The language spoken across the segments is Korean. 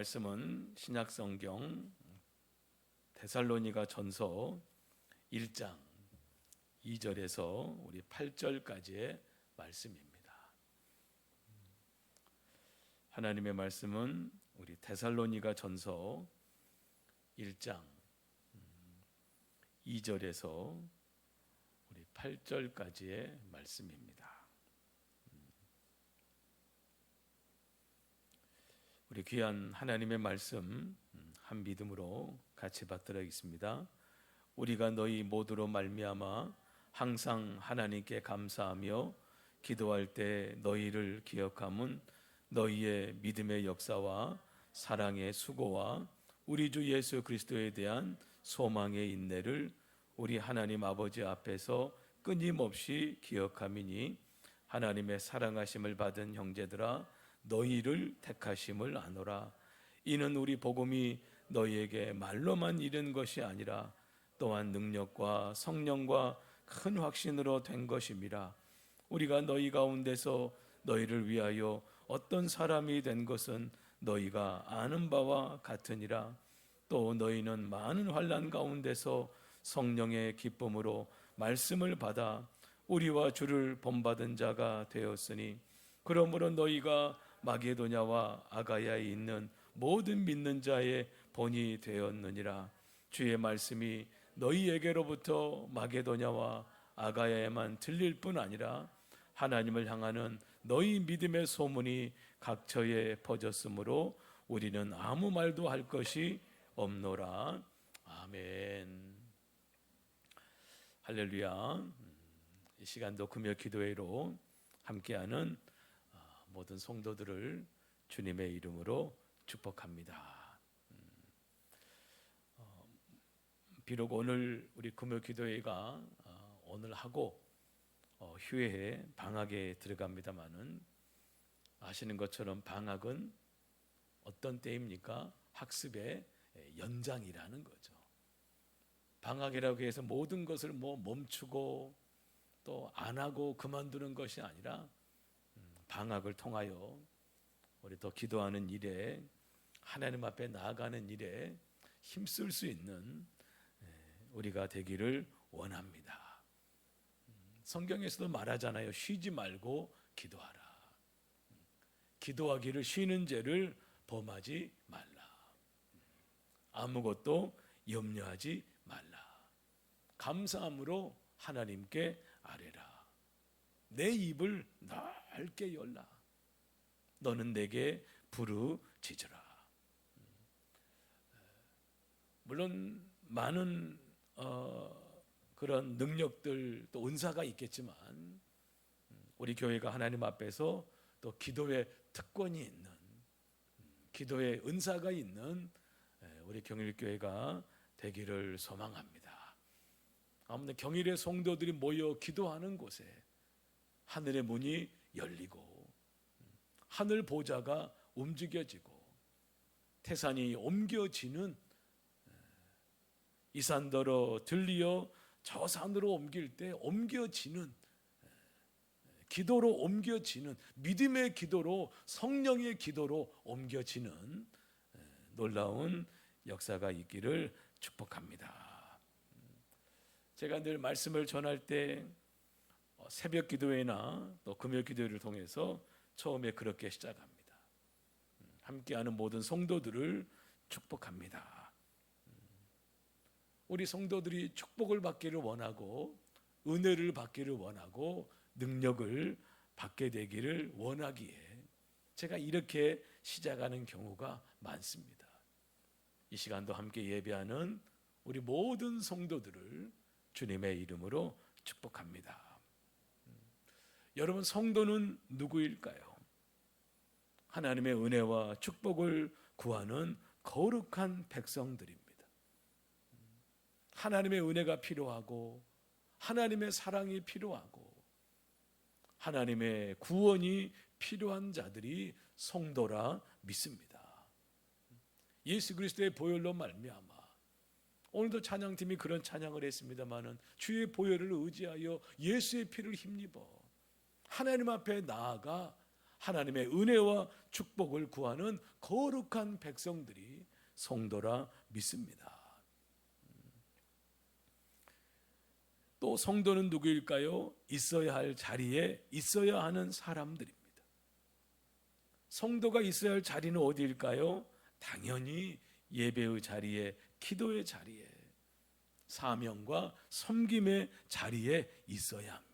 말씀은 신약성경 데살로니가 전서 1장 2절에서 우리 8절까지의 말씀입니다. 하나님의 말씀은 우리 데살로니가 전서 1장 2절에서 우리 8절까지의 말씀입니다. 우리 귀한 하나님의 말씀 한 믿음으로 같이 받들어있습니다. 우리가 너희 모두로 말미암아 항상 하나님께 감사하며 기도할 때 너희를 기억함은 너희의 믿음의 역사와 사랑의 수고와 우리 주 예수 그리스도에 대한 소망의 인내를 우리 하나님 아버지 앞에서 끊임없이 기억함이니 하나님의 사랑하심을 받은 형제들아 너희를 택하심을 아노라. 이는 우리 복음이 너희에게 말로만 이른 것이 아니라 또한 능력과 성령과 큰 확신으로 된 것임이라. 우리가 너희 가운데서 너희를 위하여 어떤 사람이 된 것은 너희가 아는 바와 같으니라. 또 너희는 많은 환난 가운데서 성령의 기쁨으로 말씀을 받아 우리와 주를 본받은 자가 되었으니 그러므로 너희가 마게도냐와 아가야에 있는 모든 믿는 자의 본이 되었느니라. 주의 말씀이 너희에게로부터 마게도냐와 아가야에만 들릴 뿐 아니라 하나님을 향하는 너희 믿음의 소문이 각처에 퍼졌으므로 우리는 아무 말도 할 것이 없노라. 아멘. 할렐루야. 이 시간도 금요 기도회로 함께하는 모든 성도들을 주님의 이름으로 축복합니다. 비록 오늘 우리 금요 기도회가 오늘 하고 휴회에 방학에 들어갑니다마는 아시는 것처럼 방학은 어떤 때입니까? 학습의 연장이라는 거죠. 방학이라고 해서 모든 것을 멈추고 또 안 하고 그만두는 것이 아니라 방학을 통하여 우리 더 기도하는 일에 하나님 앞에 나아가는 일에 힘쓸 수 있는 우리가 되기를 원합니다. 성경에서도 말하잖아요. 쉬지 말고 기도하라. 기도하기를 쉬는 죄를 범하지 말라. 아무것도 염려하지 말라. 감사함으로 하나님께 아뢰라. 내 입을 넓게 열라. 너는 내게 부르짖으라. 물론 많은 그런 능력들 또 은사가 있겠지만 우리 교회가 하나님 앞에서 또 기도의 특권이 있는 기도의 은사가 있는 우리 경일교회가 되기를 소망합니다. 아무튼 경일의 성도들이 모여 기도하는 곳에 하늘의 문이 열리고 하늘 보좌가 움직여지고 태산이 옮겨지는 이 산더러 들리어 저 산으로 옮길 때 옮겨지는 기도로 옮겨지는 믿음의 기도로 성령의 기도로 옮겨지는 놀라운 역사가 있기를 축복합니다. 제가 늘 말씀을 전할 때 새벽 기도회나 또 금요 기도회를 통해서 처음에 그렇게 시작합니다. 함께하는 모든 성도들을 축복합니다. 우리 성도들이 축복을 받기를 원하고 은혜를 받기를 원하고 능력을 받게 되기를 원하기에 제가 이렇게 시작하는 경우가 많습니다. 이 시간도 함께 예배하는 우리 모든 성도들을 주님의 이름으로 축복합니다. 여러분, 성도는 누구일까요? 하나님의 은혜와 축복을 구하는 거룩한 백성들입니다. 하나님의 은혜가 필요하고 하나님의 사랑이 필요하고 하나님의 구원이 필요한 자들이 성도라 믿습니다. 예수 그리스도의 보혈로 말미암아 오늘도 찬양팀이 그런 찬양을 했습니다마는 주의 보혈을 의지하여 예수의 피를 힘입어 하나님 앞에 나아가 하나님의 은혜와 축복을 구하는 거룩한 백성들이 성도라 믿습니다. 또 성도는 누구일까요? 있어야 할 자리에 있어야 하는 사람들입니다. 성도가 있어야 할 자리는 어디일까요? 당연히 예배의 자리에, 기도의 자리에, 사명과 섬김의 자리에 있어야 합니다.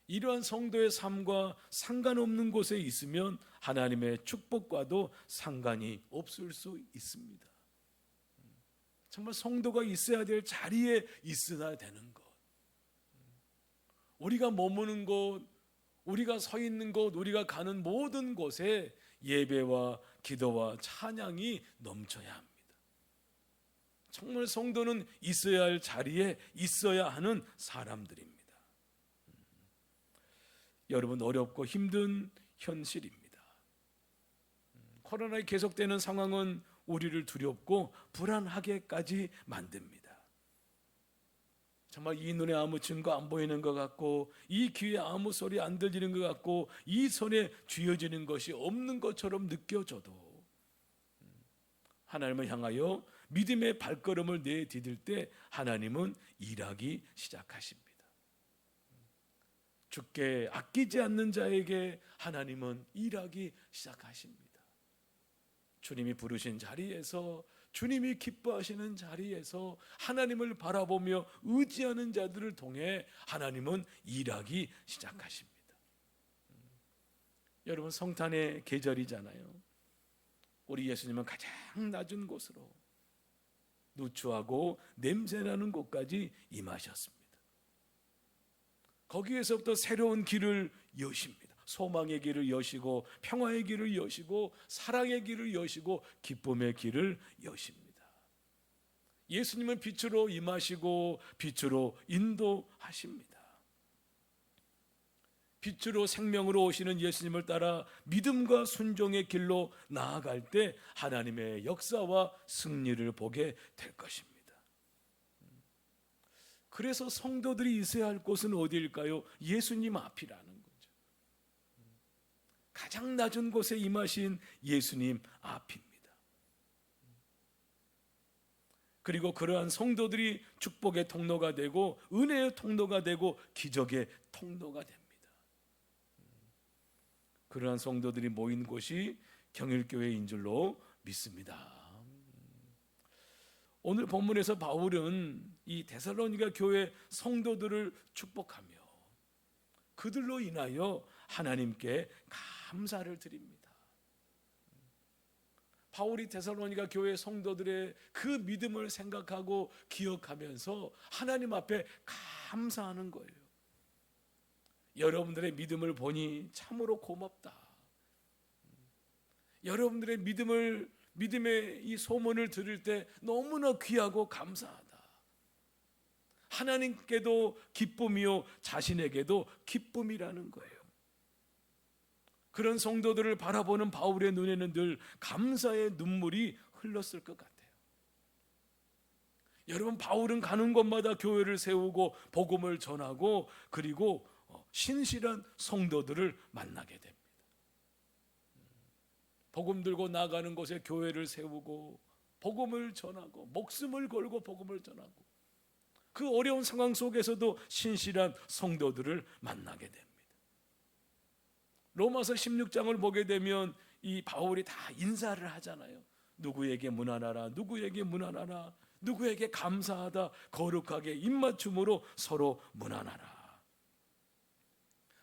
이러한 성도의 삶과 상관없는 곳에 있으면 하나님의 축복과도 상관이 없을 수 있습니다. 정말 성도가 있어야 될 자리에 있어야 되는 것, 우리가 머무는 곳, 우리가 서 있는 곳, 우리가 가는 모든 곳에 예배와 기도와 찬양이 넘쳐야 합니다. 정말 성도는 있어야 할 자리에 있어야 하는 사람들입니다. 여러분, 어렵고 힘든 현실입니다. 코로나에 계속되는 상황은 우리를 두렵고 불안하게까지 만듭니다. 정말 이 눈에 아무 증거 안 보이는 것 같고, 이 귀에 아무 소리 안 들리는 것 같고, 이 손에 쥐어지는 것이 없는 것처럼 느껴져도 하나님을 향하여 믿음의 발걸음을 내디딜 때 하나님은 일하기 시작하십니다. 주께 아끼지 않는 자에게 하나님은 일하기 시작하십니다. 주님이 부르신 자리에서, 주님이 기뻐하시는 자리에서 하나님을 바라보며 의지하는 자들을 통해 하나님은 일하기 시작하십니다. 여러분, 성탄의 계절이잖아요. 우리 예수님은 가장 낮은 곳으로, 누추하고 냄새나는 곳까지 임하셨습니다. 거기에서부터 새로운 길을 여십니다. 소망의 길을 여시고, 평화의 길을 여시고, 사랑의 길을 여시고, 기쁨의 길을 여십니다. 예수님은 빛으로 임하시고 빛으로 인도하십니다. 빛으로 생명으로 오시는 예수님을 따라 믿음과 순종의 길로 나아갈 때 하나님의 역사와 승리를 보게 될 것입니다. 그래서 성도들이 있어야 할 곳은 어디일까요? 예수님 앞이라는 거죠. 가장 낮은 곳에 임하신 예수님 앞입니다. 그리고 그러한 성도들이 축복의 통로가 되고, 은혜의 통로가 되고, 기적의 통로가 됩니다. 그러한 성도들이 모인 곳이 경일교회인 줄로 믿습니다. 오늘 본문에서 바울은 이 데살로니가 교회 성도들을 축복하며 그들로 인하여 하나님께 감사를 드립니다. 바울이 데살로니가 교회 성도들의 그 믿음을 생각하고 기억하면서 하나님 앞에 감사하는 거예요. 여러분들의 믿음을 보니 참으로 고맙다. 여러분들의 믿음의 이 소문을 들을 때 너무나 귀하고 감사하다. 하나님께도 기쁨이요 자신에게도 기쁨이라는 거예요. 그런 성도들을 바라보는 바울의 눈에는 늘 감사의 눈물이 흘렀을 것 같아요. 여러분, 바울은 가는 곳마다 교회를 세우고 복음을 전하고, 그리고 신실한 성도들을 만나게 됩니다. 복음 들고 나가는 곳에 교회를 세우고 복음을 전하고, 목숨을 걸고 복음을 전하고, 그 어려운 상황 속에서도 신실한 성도들을 만나게 됩니다. 로마서 16장을 보게 되면 이 바울이 다 인사를 하잖아요. 누구에게 문안하라, 누구에게 문안하라, 누구에게 감사하다, 거룩하게 입맞춤으로 서로 문안하라.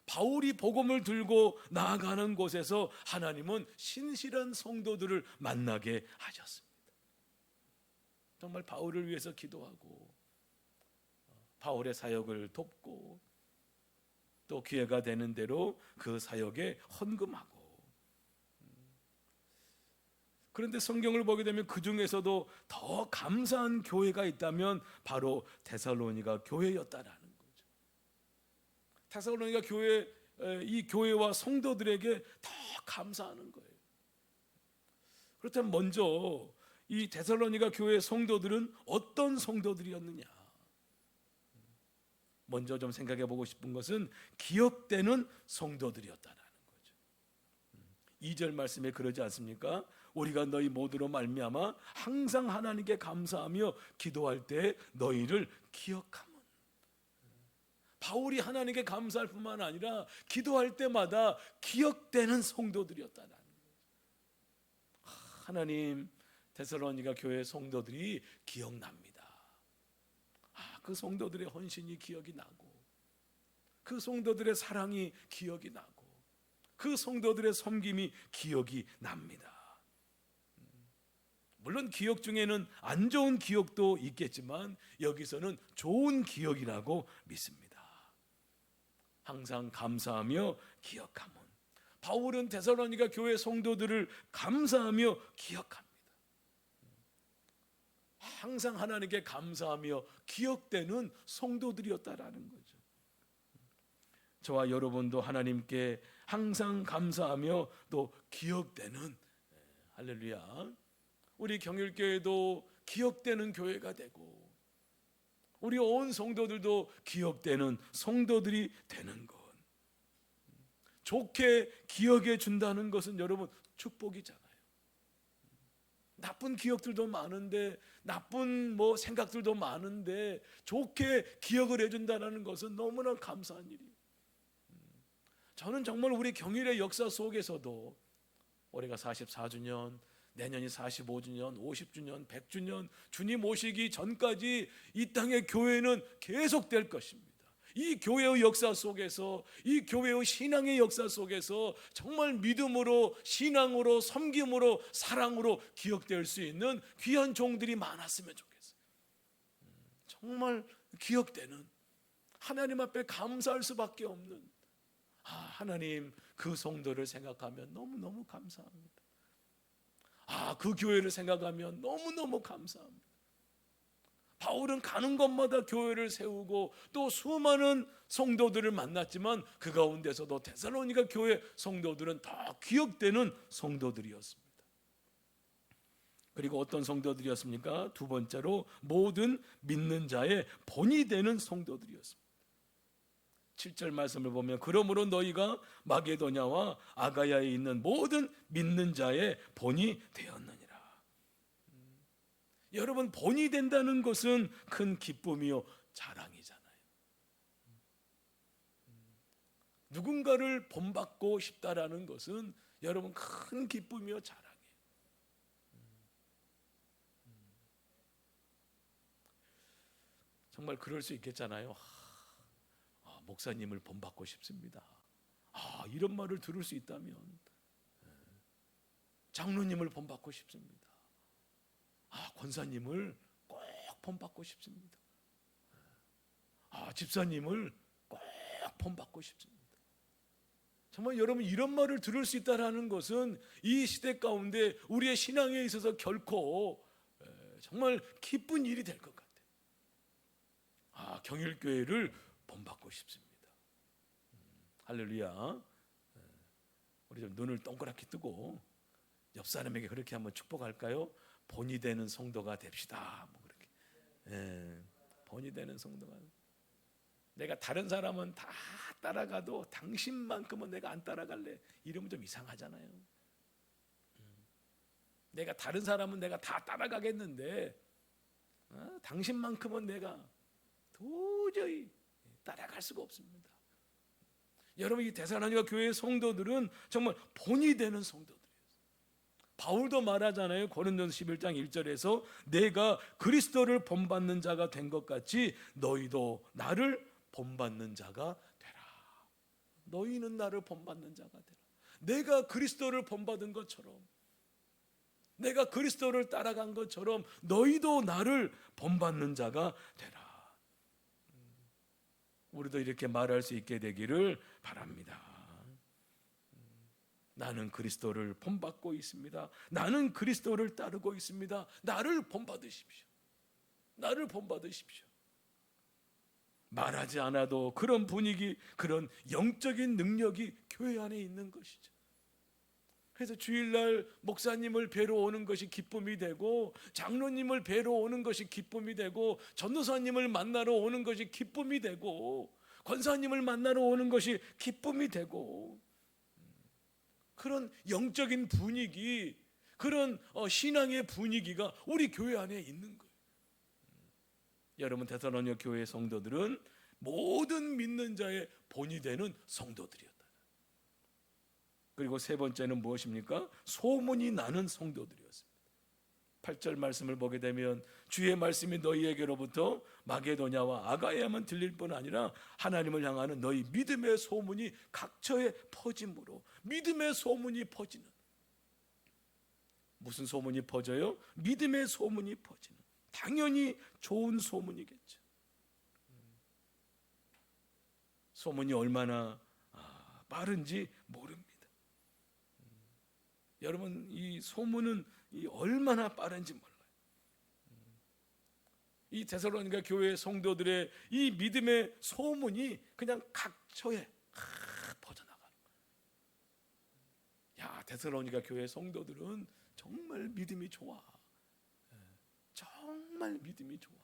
바울이 복음을 들고 나아가는 곳에서 하나님은 신실한 성도들을 만나게 하셨습니다. 정말 바울을 위해서 기도하고, 바울의 사역을 돕고, 또 기회가 되는 대로 그 사역에 헌금하고. 그런데 성경을 보게 되면 그 중에서도 더 감사한 교회가 있다면 바로 데살로니가 교회였다라는 거죠. 데살로니가 교회, 이 교회와 성도들에게 더 감사하는 거예요. 그렇다면 먼저 이 데살로니가 교회 성도들은 어떤 성도들이었느냐? 먼저 좀 생각해 보고 싶은 것은 기억되는 성도들이었다라는 거죠. 2절 말씀에 그러지 않습니까? 우리가 너희 모두로 말미암아 항상 하나님께 감사하며 기도할 때 너희를 기억함은. 바울이 하나님께 감사할 뿐만 아니라 기도할 때마다 기억되는 성도들이었다라는 거죠. 하나님, 데살로니가 교회 성도들이 기억납니다. 그 성도들의 헌신이 기억이 나고, 그 성도들의 사랑이 기억이 나고, 그 성도들의 섬김이 기억이 납니다. 물론 기억 중에는 안 좋은 기억도 있겠지만 여기서는 좋은 기억이라고 믿습니다. 항상 감사하며 기억함은. 바울은 데살로니가 교회 성도들을 감사하며 기억합니다. 항상 하나님께 감사하며 기억되는 성도들이었다라는 거죠. 저와 여러분도 하나님께 항상 감사하며 또 기억되는, 할렐루야, 우리 경일교회도 기억되는 교회가 되고 우리 온 성도들도 기억되는 성도들이 되는 것, 좋게 기억해 준다는 것은 여러분 축복이잖아요. 나쁜 기억들도 많은데, 나쁜 생각들도 많은데 좋게 기억을 해준다는 것은 너무나 감사한 일이에요. 저는 정말 우리 경일의 역사 속에서도 올해가 44주년, 내년이 45주년, 50주년, 100주년, 주님 오시기 전까지 이 땅의 교회는 계속될 것입니다. 이 교회의 역사 속에서, 이 교회의 신앙의 역사 속에서 정말 믿음으로, 신앙으로, 섬김으로, 사랑으로 기억될 수 있는 귀한 종들이 많았으면 좋겠어요. 정말 기억되는, 하나님 앞에 감사할 수밖에 없는, 하나님, 그 성도를 생각하면 너무너무 감사합니다. 그 교회를 생각하면 너무너무 감사합니다. 바울은 가는 곳마다 교회를 세우고 또 수많은 성도들을 만났지만 그 가운데서도 데살로니가 교회 성도들은 더 기억되는 성도들이었습니다. 그리고 어떤 성도들이었습니까? 두 번째로 모든 믿는 자의 본이 되는 성도들이었습니다. 7절 말씀을 보면 그러므로 너희가 마게도냐와 아가야에 있는 모든 믿는 자의 본이 되었느니라. 여러분, 본이 된다는 것은 큰 기쁨이요 자랑이잖아요. 누군가를 본받고 싶다라는 것은 여러분 큰 기쁨이요 자랑이에요. 정말 그럴 수 있겠잖아요. 목사님을 본받고 싶습니다. 이런 말을 들을 수 있다면, 장로님을 본받고 싶습니다. 권사님을 꼭 본받고 싶습니다. 집사님을 꼭 본받고 싶습니다. 정말 여러분, 이런 말을 들을 수 있다는 것은 이 시대 가운데 우리의 신앙에 있어서 결코 정말 기쁜 일이 될 것 같아요. 경일교회를 본받고 싶습니다. 할렐루야. 우리 좀 눈을 동그랗게 뜨고 옆 사람에게 그렇게 한번 축복할까요? 본이 되는 성도가 됩시다. 그렇게. 본이 되는 성도가. 내가 다른 사람은 다 따라가도 당신만큼은 내가 안 따라갈래. 이러면 좀 이상하잖아요. 내가 다른 사람은 내가 다 따라가겠는데 당신만큼은 내가 도저히 따라갈 수가 없습니다. 여러분, 이 데살로니가 교회의 성도들은 정말 본이 되는 성도들이에요. 바울도 말하잖아요. 고린도서 11장 1절에서 내가 그리스도를 본받는 자가 된 것 같이 너희도 나를 본받는 자가 되라. 너희는 나를 본받는 자가 되라. 내가 그리스도를 본받은 것처럼, 내가 그리스도를 따라간 것처럼 너희도 나를 본받는 자가 되라. 우리도 이렇게 말할 수 있게 되기를 바랍니다. 나는 그리스도를 본받고 있습니다. 나는 그리스도를 따르고 있습니다. 나를 본받으십시오. 나를 본받으십시오. 말하지 않아도 그런 분위기, 그런 영적인 능력이 교회 안에 있는 것이죠. 그래서 주일날 목사님을 뵈러 오는 것이 기쁨이 되고, 장로님을 뵈러 오는 것이 기쁨이 되고, 전도사님을 만나러 오는 것이 기쁨이 되고, 권사님을 만나러 오는 것이 기쁨이 되고, 그런 영적인 분위기, 그런 신앙의 분위기가 우리 교회 안에 있는 거예요. 여러분, 데살로니가 교회 성도들은 모든 믿는 자의 본이 되는 성도들이었다. 그리고 세 번째는 무엇입니까? 소문이 나는 성도들이었습니다. 8절 말씀을 보게 되면 주의 말씀이 너희에게로부터 마게도냐와 아가야만 들릴 뿐 아니라 하나님을 향하는 너희 믿음의 소문이 각처에 퍼짐으로, 믿음의 소문이 퍼지는, 무슨 소문이 퍼져요? 믿음의 소문이 퍼지는, 당연히 좋은 소문이겠죠. 소문이 얼마나 빠른지 모릅니다. 여러분, 이 소문은 얼마나 빠른지 몰라요. 이 데살로니가 교회 성도들의 이 믿음의 소문이 그냥 각처에 퍼져나가는 거예요. 야, 데살로니가 교회 성도들은 정말 믿음이 좋아. 정말 믿음이 좋아.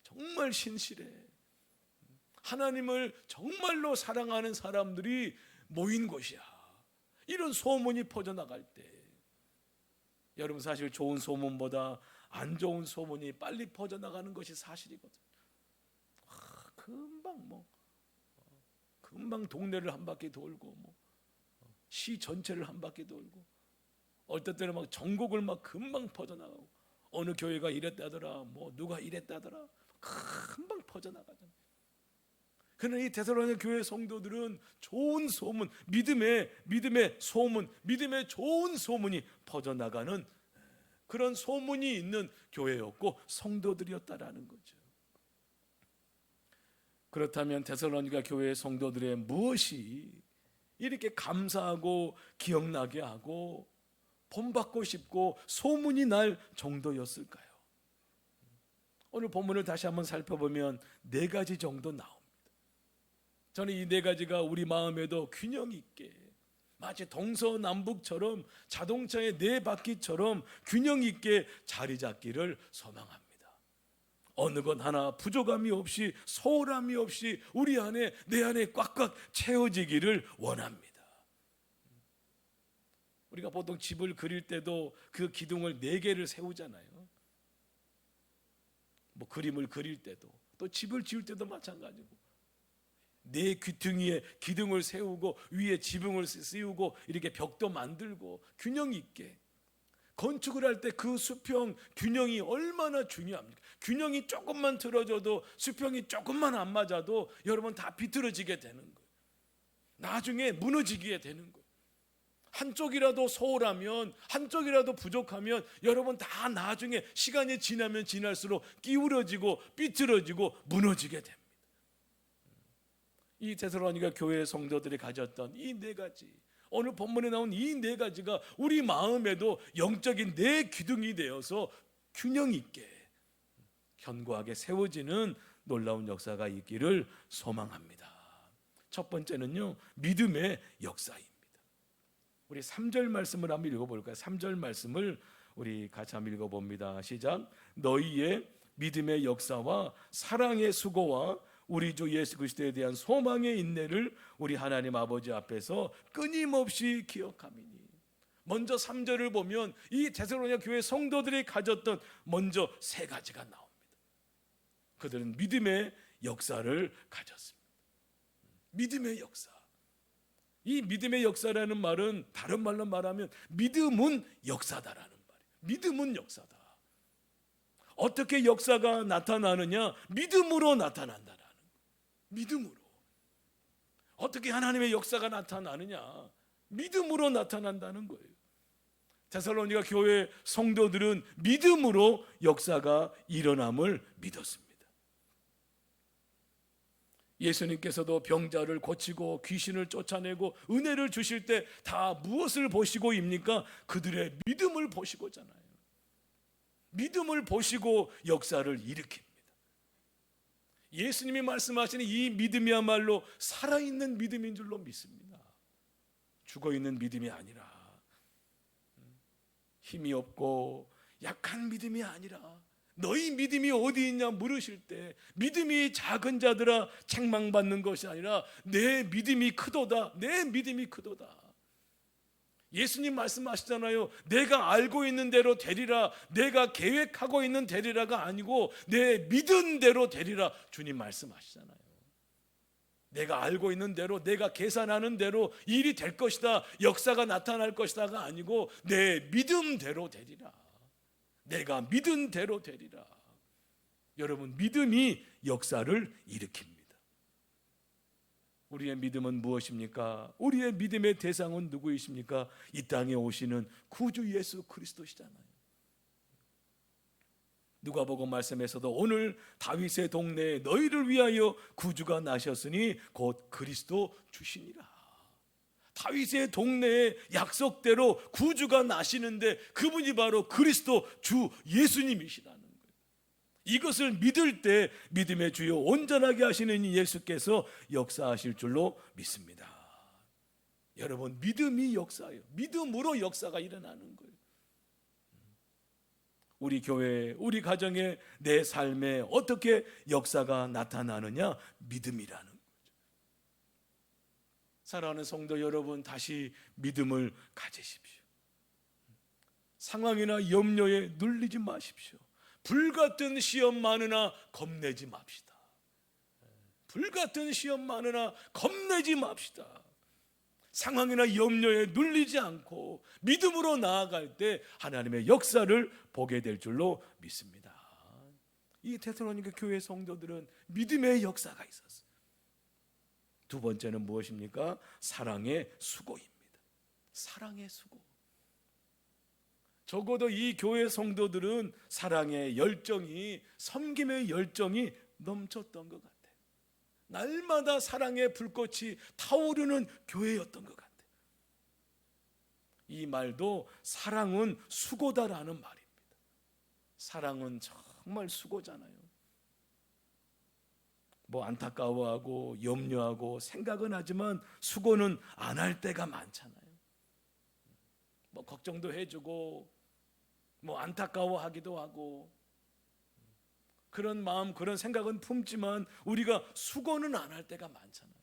정말 신실해. 하나님을 정말로 사랑하는 사람들이 모인 곳이야. 이런 소문이 퍼져나갈 때, 여러분, 사실 좋은 소문보다 안 좋은 소문이 빨리 퍼져나가는 것이 사실이거든요. 금방 동네를 한 바퀴 돌고, 시 전체를 한 바퀴 돌고, 어떨 때는 막 전국을 막 금방 퍼져나가고, 어느 교회가 이랬다더라, 누가 이랬다더라, 금방 퍼져나가잖아요. 그러나 이 데살로니가 교회 성도들은 좋은 소문, 믿음의 소문, 믿음의 좋은 소문이 퍼져나가는 그런 소문이 있는 교회였고 성도들이었다라는 거죠. 그렇다면 데살로니가 교회 성도들의 무엇이 이렇게 감사하고 기억나게 하고 본받고 싶고 소문이 날 정도였을까요? 오늘 본문을 다시 한번 살펴보면 4가지 정도 나옵니다. 저는 이 4가지가 우리 마음에도 균형 있게, 마치 동서남북처럼 자동차의 4바퀴처럼 균형 있게 자리 잡기를 소망합니다. 어느 것 하나 부족함이 없이, 소홀함이 없이 우리 안에, 내 안에 꽉꽉 채워지기를 원합니다. 우리가 보통 집을 그릴 때도 그 기둥을 4개를 세우잖아요. 그림을 그릴 때도, 또 집을 지을 때도 마찬가지고, 4 귀퉁이에 기둥을 세우고 위에 지붕을 씌우고 이렇게 벽도 만들고 균형 있게 건축을 할 때 그 수평 균형이 얼마나 중요합니까? 균형이 조금만 틀어져도, 수평이 조금만 안 맞아도 여러분 다 비틀어지게 되는 거예요. 나중에 무너지게 되는 거예요. 한쪽이라도 소홀하면, 한쪽이라도 부족하면 여러분 다 나중에 시간이 지나면 지날수록 기울어지고 삐뚤어지고 무너지게 됩니다. 이 데살로니가 교회 성도들이 가졌던 이 4가지, 오늘 본문에 나온 이 4가지가 우리 마음에도 영적인 4 기둥이 되어서 균형 있게 견고하게 세워지는 놀라운 역사가 있기를 소망합니다. 첫 번째는요, 믿음의 역사입니다. 우리 3절 말씀을 한번 읽어볼까요? 3절 말씀을 우리 같이 한번 읽어봅니다. 시작. 너희의 믿음의 역사와 사랑의 수고와 우리 주 예수 그리스도에 대한 소망의 인내를 우리 하나님 아버지 앞에서 끊임없이 기억하미니. 먼저 3절을 보면 이 데살로니가 교회 성도들이 가졌던 먼저 3가지가 나옵니다. 그들은 믿음의 역사를 가졌습니다. 믿음의 역사. 이 믿음의 역사라는 말은 다른 말로 말하면 믿음은 역사다라는 말이에요. 믿음은 역사다. 어떻게 역사가 나타나느냐? 믿음으로 나타난다라는 거예요. 믿음으로. 어떻게 하나님의 역사가 나타나느냐? 믿음으로 나타난다는 거예요. 데살로니가 교회 성도들은 믿음으로 역사가 일어남을 믿었습니다. 예수님께서도 병자를 고치고 귀신을 쫓아내고 은혜를 주실 때 다 무엇을 보시고입니까? 그들의 믿음을 보시고잖아요. 믿음을 보시고 역사를 일으킵니다. 예수님이 말씀하시는 이 믿음이야말로 살아있는 믿음인 줄로 믿습니다. 죽어있는 믿음이 아니라 힘이 없고 약한 믿음이 아니라 너희 믿음이 어디 있냐 물으실 때 믿음이 작은 자들아 책망받는 것이 아니라 내 믿음이 크도다. 내 믿음이 크도다. 예수님 말씀하시잖아요. 내가 알고 있는 대로 되리라. 내가 계획하고 있는 되리라가 아니고 내 믿은 대로 되리라. 주님 말씀하시잖아요. 내가 알고 있는 대로, 내가 계산하는 대로 일이 될 것이다, 역사가 나타날 것이다가 아니고 내 믿음대로 되리라. 내가 믿은 대로 되리라. 여러분, 믿음이 역사를 일으킵니다. 우리의 믿음은 무엇입니까? 우리의 믿음의 대상은 누구이십니까? 이 땅에 오시는 구주 예수 그리스도시잖아요. 누가복음 말씀에서도 오늘 다윗의 동네에 너희를 위하여 구주가 나셨으니 곧 그리스도 주시니라. 다윗의 동네에 약속대로 구주가 나시는데 그분이 바로 그리스도 주 예수님이시라는 거예요. 이것을 믿을 때 믿음의 주요 온전하게 하시는 예수께서 역사하실 줄로 믿습니다. 여러분, 믿음이 역사예요. 믿음으로 역사가 일어나는 거예요. 우리 교회, 우리 가정에, 내 삶에 어떻게 역사가 나타나느냐? 믿음이라는 거죠. 사랑하는 성도 여러분, 다시 믿음을 가지십시오. 상황이나 염려에 눌리지 마십시오. 불같은 시험 많으나 겁내지 맙시다. 불같은 시험 많으나 겁내지 맙시다. 상황이나 염려에 눌리지 않고 믿음으로 나아갈 때 하나님의 역사를 보게 될 줄로 믿습니다. 이 데살로니가 교회 성도들은 믿음의 역사가 있었어요. 두 번째는 무엇입니까? 사랑의 수고입니다. 사랑의 수고. 적어도 이 교회 성도들은 사랑의 열정이, 섬김의 열정이 넘쳤던 것 같아요. 날마다 사랑의 불꽃이 타오르는 교회였던 것 같아요. 이 말도 사랑은 수고다라는 말입니다. 사랑은 정말 수고잖아요. 뭐 안타까워하고 염려하고 생각은 하지만 수고는 안 할 때가 많잖아요. 뭐 걱정도 해주고 뭐 안타까워하기도 하고 그런 마음, 그런 생각은 품지만 우리가 수고는 안 할 때가 많잖아요.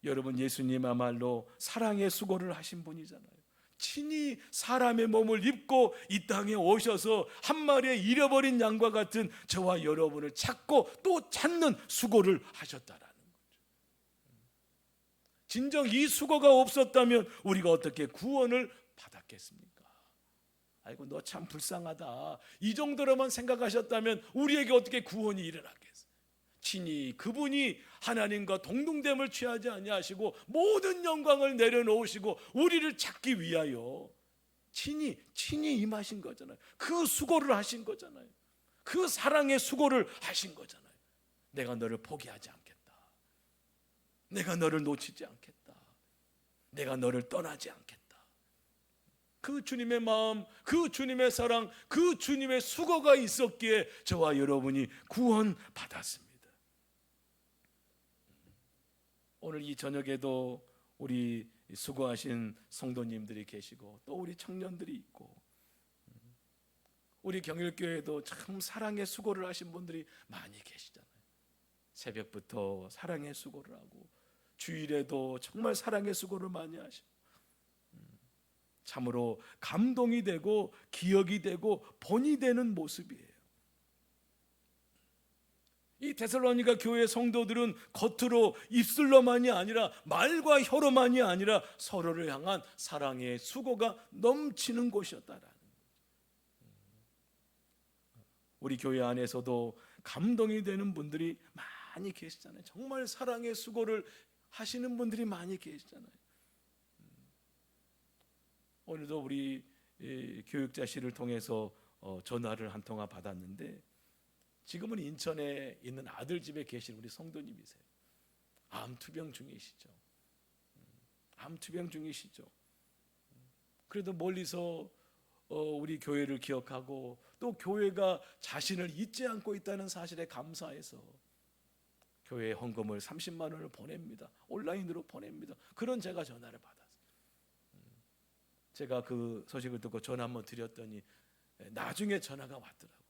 여러분, 예수님이야말로 사랑의 수고를 하신 분이잖아요. 친히 사람의 몸을 입고 이 땅에 오셔서 한 마리의 잃어버린 양과 같은 저와 여러분을 찾고 또 찾는 수고를 하셨다라는 거죠. 진정 이 수고가 없었다면 우리가 어떻게 구원을 받았겠습니까? 아이고, 너 참 불쌍하다, 이 정도로만 생각하셨다면 우리에게 어떻게 구원이 일어났겠어요? 친히 그분이 하나님과 동등됨을 취하지 아니하시고 모든 영광을 내려놓으시고 우리를 찾기 위하여 친히 임하신 거잖아요. 그 수고를 하신 거잖아요. 그 사랑의 수고를 하신 거잖아요. 내가 너를 포기하지 않겠다. 내가 너를 놓치지 않겠다. 내가 너를 떠나지 않겠다. 그 주님의 마음, 그 주님의 사랑, 그 주님의 수고가 있었기에 저와 여러분이 구원받았습니다. 오늘 이 저녁에도 우리 수고하신 성도님들이 계시고 또 우리 청년들이 있고 우리 경일교회도 참 사랑의 수고를 하신 분들이 많이 계시잖아요. 새벽부터 사랑의 수고를 하고 주일에도 정말 사랑의 수고를 많이 하시고 참으로 감동이 되고 기억이 되고 본이 되는 모습이에요. 이 데살로니가 교회 성도들은 겉으로 입술로만이 아니라 말과 혀로만이 아니라 서로를 향한 사랑의 수고가 넘치는 곳이었다라는 거죠. 우리 교회 안에서도 감동이 되는 분들이 많이 계시잖아요. 정말 사랑의 수고를 하시는 분들이 많이 계시잖아요. 오늘도 우리 교육자실을 통해서 전화를 한 통화 받았는데 지금은 인천에 있는 아들 집에 계신 우리 성도님이세요. 암투병 중이시죠. 암투병 중이시죠. 그래도 멀리서 우리 교회를 기억하고 또 교회가 자신을 잊지 않고 있다는 사실에 감사해서 교회 헌금을 30만 원을 보냅니다. 온라인으로 보냅니다. 그런 제가 전화를 받았어요. 제가 그 소식을 듣고 전화 한번 드렸더니 나중에 전화가 왔더라고요.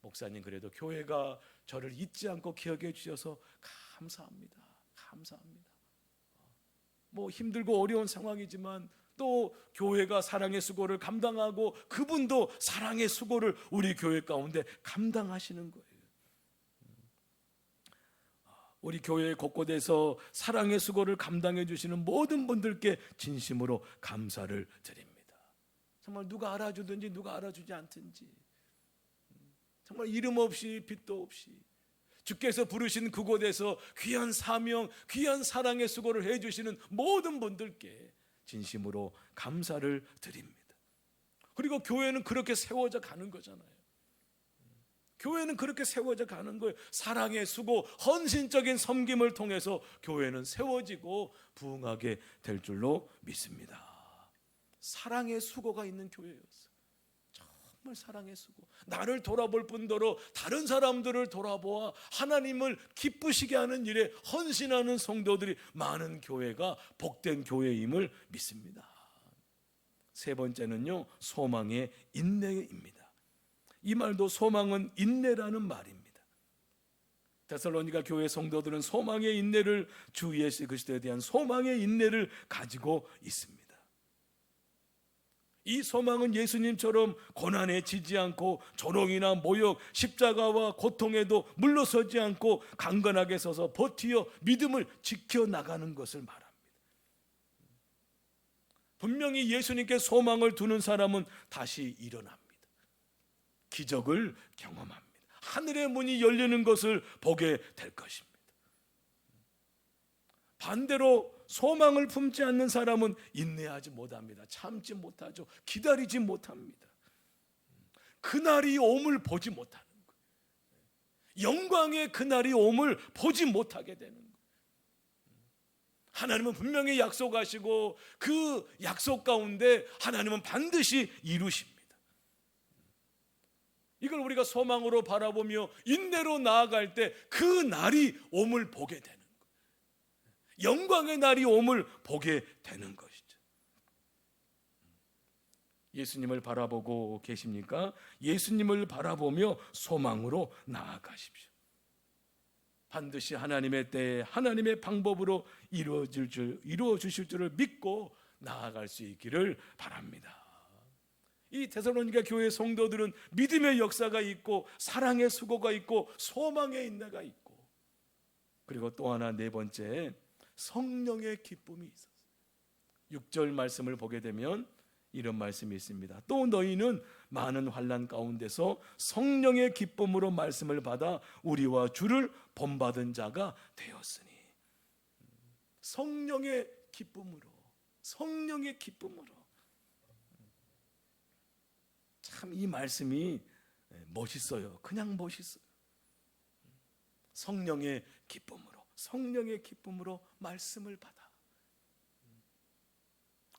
목사님, 그래도 교회가 저를 잊지 않고 기억해 주셔서 감사합니다. 감사합니다. 뭐 힘들고 어려운 상황이지만 또 교회가 사랑의 수고를 감당하고 그분도 사랑의 수고를 우리 교회 가운데 감당하시는 거예요. 우리 교회 곳곳에서 사랑의 수고를 감당해 주시는 모든 분들께 진심으로 감사를 드립니다. 정말 누가 알아주든지 누가 알아주지 않든지, 정말 이름 없이 빛도 없이 주께서 부르신 그곳에서 귀한 사명, 귀한 사랑의 수고를 해주시는 모든 분들께 진심으로 감사를 드립니다. 그리고 교회는 그렇게 세워져 가는 거잖아요. 교회는 그렇게 세워져 가는 거예요. 사랑의 수고, 헌신적인 섬김을 통해서 교회는 세워지고 부흥하게 될 줄로 믿습니다. 사랑의 수고가 있는 교회였어요. 정말 사랑의 수고, 나를 돌아볼 뿐더러 다른 사람들을 돌아보아 하나님을 기쁘시게 하는 일에 헌신하는 성도들이 많은 교회가 복된 교회임을 믿습니다. 세 번째는요, 소망의 인내입니다. 이 말도 소망은 인내라는 말입니다. 데살로니가 교회 성도들은 소망의 인내를, 주 예수 그리스도에 대한 소망의 인내를 가지고 있습니다. 이 소망은 예수님처럼 고난에 지지 않고 조롱이나 모욕, 십자가와 고통에도 물러서지 않고 강건하게 서서 버티어 믿음을 지켜나가는 것을 말합니다. 분명히 예수님께 소망을 두는 사람은 다시 일어납니다. 기적을 경험합니다. 하늘의 문이 열리는 것을 보게 될 것입니다. 반대로 소망을 품지 않는 사람은 인내하지 못합니다. 참지 못하죠. 기다리지 못합니다. 그날이 옴을 보지 못하는 거예요. 영광의 그날이 옴을 보지 못하게 되는 거예요. 하나님은 분명히 약속하시고 그 약속 가운데 하나님은 반드시 이루십니다. 이걸 우리가 소망으로 바라보며 인내로 나아갈 때 그 날이 옴을 보게 되는 거예요. 영광의 날이 옴을 보게 되는 것이죠. 예수님을 바라보고 계십니까? 예수님을 바라보며 소망으로 나아가십시오. 반드시 하나님의 때에 하나님의 방법으로 이루어주실 줄을 믿고 나아갈 수 있기를 바랍니다. 이 데살로니가 교회 성도들은 믿음의 역사가 있고 사랑의 수고가 있고 소망의 인내가 있고, 그리고 또 하나, 네 번째, 성령의 기쁨이 있었어요. 6절 말씀을 보게 되면 이런 말씀이 있습니다. 또 너희는 많은 환난 가운데서 성령의 기쁨으로 말씀을 받아 우리와 주를 본받은 자가 되었으니. 성령의 기쁨으로, 성령의 기쁨으로. 참 이 말씀이 멋있어요. 그냥 멋있어요. 성령의 기쁨으로, 성령의 기쁨으로 말씀을 받아.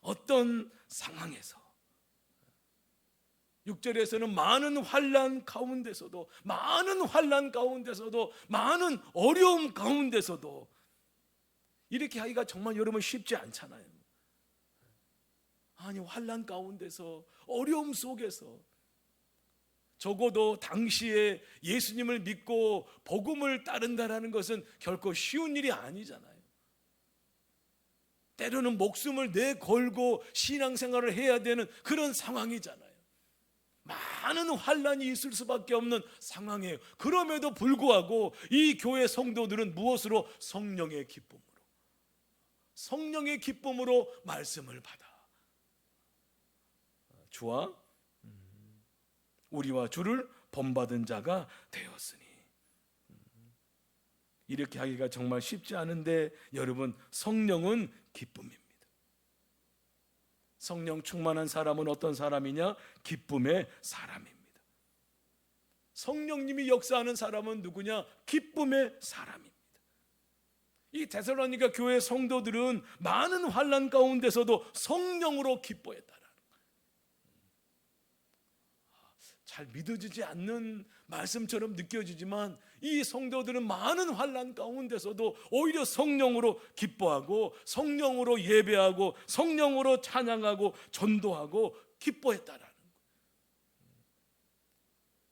어떤 상황에서 6절에서는 많은 환난 가운데서도, 많은 환난 가운데서도, 많은 어려움 가운데서도, 이렇게 하기가 정말 여러분 쉽지 않잖아요. 아니, 환난 가운데서, 어려움 속에서 적어도 당시에 예수님을 믿고 복음을 따른다라는 것은 결코 쉬운 일이 아니잖아요. 때로는 목숨을 내걸고 신앙생활을 해야 되는 그런 상황이잖아요. 많은 환난이 있을 수밖에 없는 상황이에요. 그럼에도 불구하고 이 교회 성도들은 무엇으로? 성령의 기쁨으로, 성령의 기쁨으로 말씀을 받아 주와 우리와 주를 본받은 자가 되었으니. 이렇게 하기가 정말 쉽지 않은데 여러분, 성령은 기쁨입니다. 성령 충만한 사람은 어떤 사람이냐? 기쁨의 사람입니다. 성령님이 역사하는 사람은 누구냐? 기쁨의 사람입니다. 이 데살로니가 교회 성도들은 많은 환난 가운데서도 성령으로 기뻐했다라는 거예요. 잘 믿어지지 않는 말씀처럼 느껴지지만 이 성도들은 많은 환난 가운데서도 오히려 성령으로 기뻐하고 성령으로 예배하고 성령으로 찬양하고 전도하고 기뻐했다라는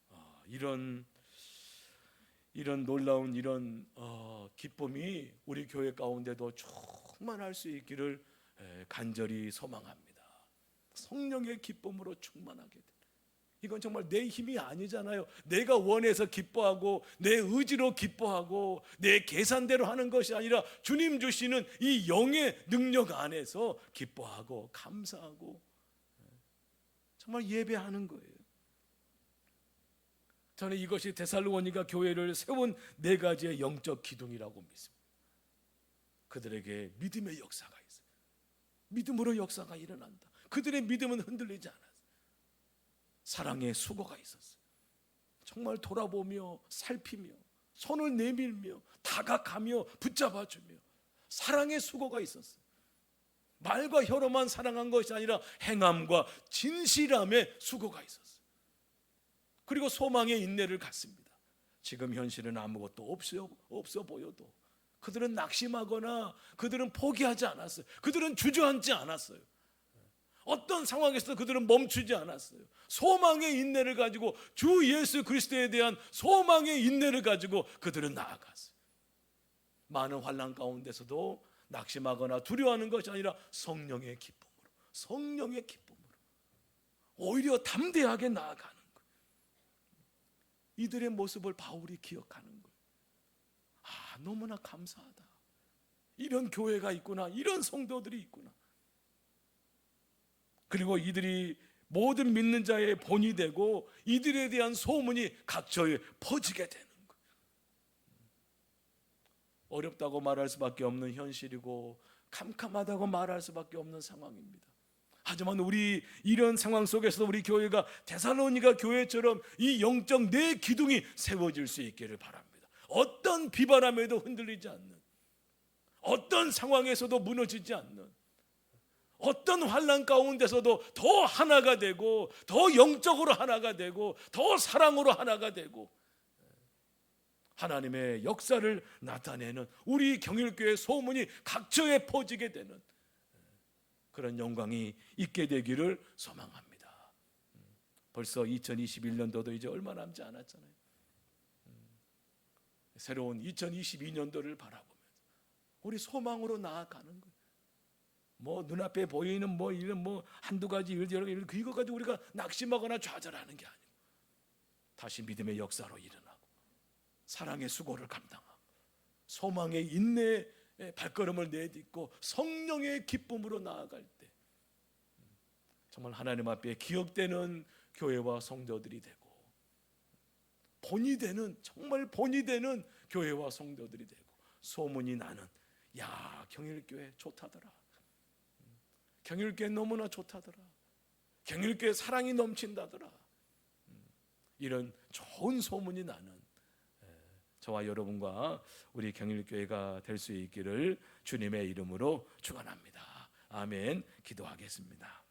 거예요. 이런 놀라운 이런 기쁨이 우리 교회 가운데도 충만할 수 있기를 간절히 소망합니다. 성령의 기쁨으로 충만하게 돼. 이건 정말 내 힘이 아니잖아요. 내가 원해서 기뻐하고 내 의지로 기뻐하고 내 계산대로 하는 것이 아니라 주님 주시는 이 영의 능력 안에서 기뻐하고 감사하고 정말 예배하는 거예요. 저는 이것이 데살로니가 교회를 세운 네 가지의 영적 기둥이라고 믿습니다. 그들에게 믿음의 역사가 있어요. 믿음으로 역사가 일어난다. 그들의 믿음은 흔들리지 않았어요. 사랑의 수고가 있었어요. 정말 돌아보며 살피며 손을 내밀며 다가가며 붙잡아주며 사랑의 수고가 있었어요. 말과 혀로만 사랑한 것이 아니라 행함과 진실함의 수고가 있었어요. 그리고 소망의 인내를 갖습니다. 지금 현실은 아무것도 없어 보여도 그들은 낙심하거나 그들은 포기하지 않았어요. 그들은 주저앉지 않았어요. 어떤 상황에서도 그들은 멈추지 않았어요. 소망의 인내를 가지고 주 예수 그리스도에 대한 소망의 인내를 가지고 그들은 나아갔어요. 많은 환난 가운데서도 낙심하거나 두려워하는 것이 아니라 성령의 기쁨으로 오히려 담대하게 나아가는 거예요. 이들의 모습을 바울이 기억하는 거예요. 너무나 감사하다. 이런 교회가 있구나. 이런 성도들이 있구나. 그리고 이들이 모든 믿는 자의 본이 되고 이들에 대한 소문이 각처에 퍼지게 되는 거예요. 어렵다고 말할 수밖에 없는 현실이고 캄캄하다고 말할 수밖에 없는 상황입니다. 하지만 우리 이런 상황 속에서도 우리 교회가 데살로니가 교회처럼 이 영적 내 기둥이 세워질 수 있기를 바랍니다. 어떤 비바람에도 흔들리지 않는, 어떤 상황에서도 무너지지 않는, 어떤 환난 가운데서도 더 하나가 되고 더 영적으로 하나가 되고 더 사랑으로 하나가 되고 하나님의 역사를 나타내는 우리 경일교회 소문이 각처에 퍼지게 되는 그런 영광이 있게 되기를 소망합니다. 벌써 2021년도도 이제 얼마 남지 않았잖아요. 새로운 2022년도를 바라보면서 우리 소망으로 나아가는 거예요. 눈앞에 보이는 이런 한두 가지 일 그거 가지고 우리가 낙심하거나 좌절하는 게 아니고 다시 믿음의 역사로 일어나고 사랑의 수고를 감당하고 소망의 인내의 발걸음을 내딛고 성령의 기쁨으로 나아갈 때 정말 하나님 앞에 기억되는 교회와 성도들이 되고 정말 본이 되는 교회와 성도들이 되고 소문이 나는 경일교회 좋다더라. 경일교회 너무나 좋다더라. 경일교회 사랑이 넘친다더라. 이런 좋은 소문이 나는 저와 여러분과 우리 경일교회가 될 수 있기를 주님의 이름으로 축원합니다. 아멘. 기도하겠습니다.